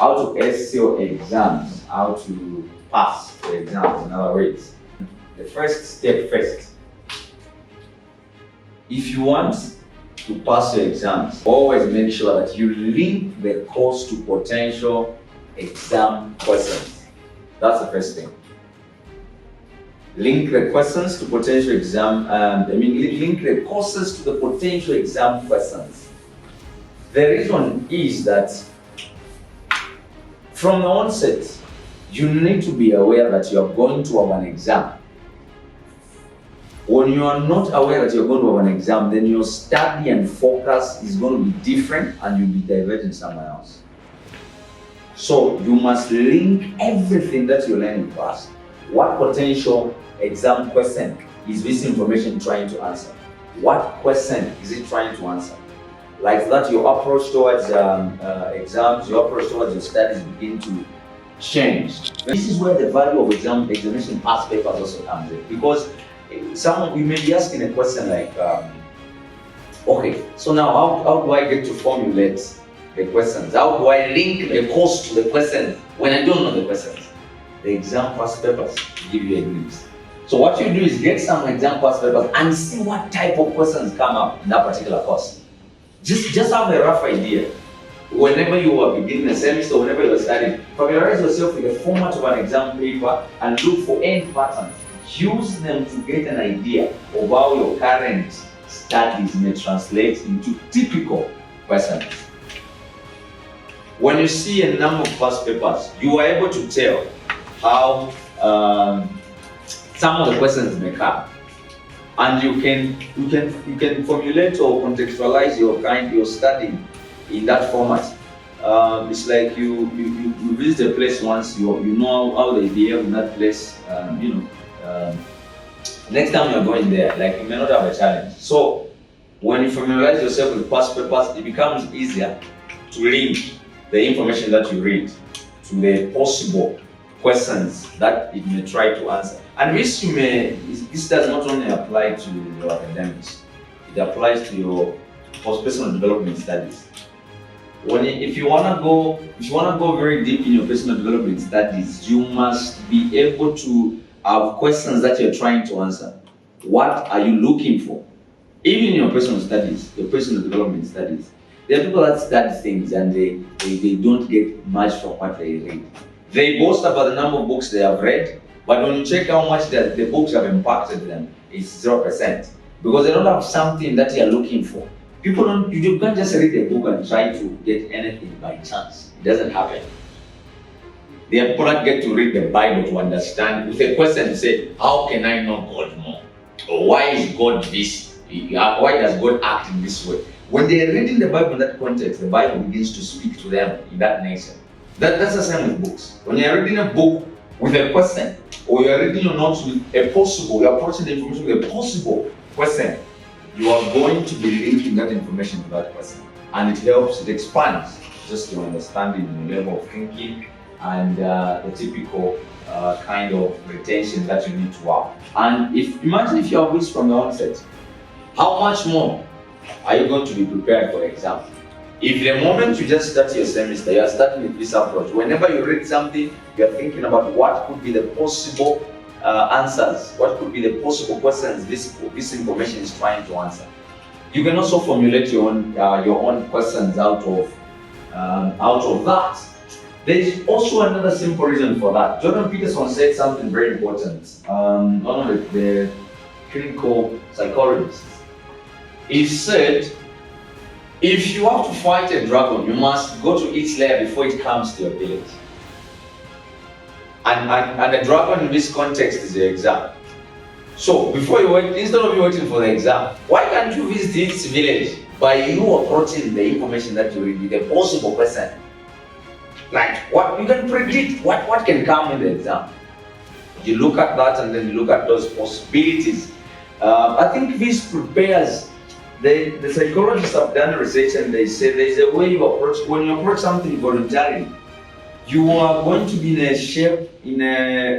how to ace your exams, how to pass the exams, in other words. The first step first. If you want to pass your exams, always make sure that you link the course to potential exam questions. That's the first thing. Link the questions to potential exam, link the courses to the potential exam questions. The reason is that from the onset, you need to be aware that you are going to have an exam. When you are not aware that you're going to have an exam, then your study and focus is going to be different and you'll be diverting somewhere else. So you must link everything that you learn in class. What potential exam question is this information trying to answer? What question is it trying to answer? Like that, your approach towards exams, your approach towards your studies begin to change. This is where the value of examination past papers also comes in, because you may be asking a question like, okay, so now how do I get to formulate the questions? How do I link the course to the questions when I don't know the questions? The exam past papers give you a glimpse. So what you do is get some exam past papers and see what type of questions come up in that particular course. Just have a rough idea. Whenever you are beginning a semester, whenever you are studying, familiarize yourself with the format of an exam paper and look for end patterns. Use them to get an idea of how your current studies may translate into typical questions. When you see a number of past papers, you are able to tell how some of the questions may come, and you can formulate or contextualize your study in that format. It's like you visit a place once, you know how they behave in that place. Next time you're going there, like, you may not have a challenge. So when you familiarize yourself with past papers, it becomes easier to link the information that you read to the possible questions that it may try to answer. And this does not only apply to your academics, it applies to your personal development studies. If you wanna go very deep in your personal development studies, you must be able to have questions that you're trying to answer. What are you looking for? Even in your personal studies, your personal development studies, there are people that study things and they don't get much from what they read. They boast about the number of books they have read, but when you check how much the books have impacted them, it's 0%. Because they don't have something that you're looking for. You can't just read a book and try to get anything by chance. It doesn't happen. There are people that get to read the Bible to understand with a question to say, how can I know God more? Or why is God this? Why does God act in this way? When they are reading the Bible in that context, the Bible begins to speak to them in that nature. That's the same with books. When you are reading a book with a question, or you are reading your notes with you're approaching the information with a possible question, you are going to be linking that information to that question. And it helps, it expands just your understanding, your level of thinking, and the typical kind of retention that you need to have. And imagine if you have this from the onset, how much more are you going to be prepared for the exam? If the moment you just start your semester, you are starting with this approach, whenever you read something, you are thinking about what could be the possible answers, what could be the possible questions this information is trying to answer. You can also formulate your own questions out of that. There is also another simple reason for that. Jordan Peterson said something very important. One of the clinical psychologists. He said, if you have to fight a dragon, you must go to its lair before it comes to your village. And the dragon in this context is the exam. So instead of you waiting for the exam, why can't you visit its village by you approaching the information that you read with a possible question? Like, what you can predict what can come in the exam. You look at that and then you look at those possibilities. I think this prepares. The psychologists have done research and they say there's a way you approach, when you approach something voluntarily, you are going to be in a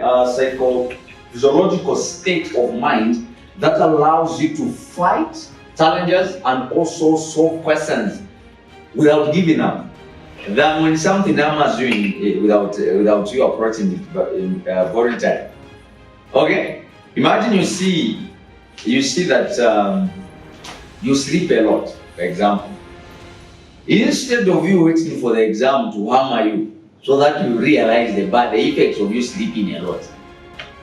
psychophysiological state of mind that allows you to fight challenges and also solve questions without giving up. than when something hammers you without you approaching it voluntarily. Okay? Imagine you see that you sleep a lot, for example. Instead of you waiting for the exam to hammer you so that you realize the bad effects of you sleeping a lot,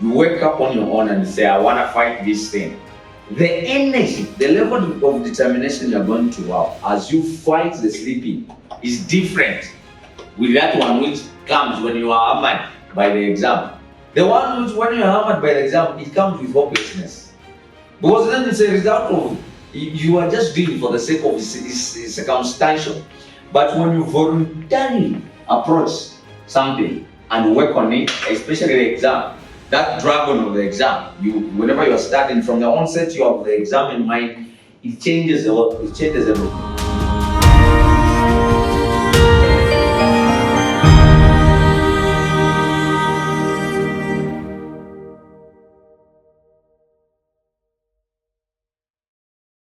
you wake up on your own and say, I want to fight this thing. The energy, the level of determination you're going to have as you fight the sleeping is different with that one which comes when you are hammered by the exam. The one which, when you are hammered by the exam, it comes with hopelessness. Because then it's a result of you are just doing it for the sake of it's circumstantial. But when you voluntarily approach something and work on it, especially the exam, that dragon of the exam, whenever you are starting from the onset, you have the exam in mind, it changes a lot, it changes everything.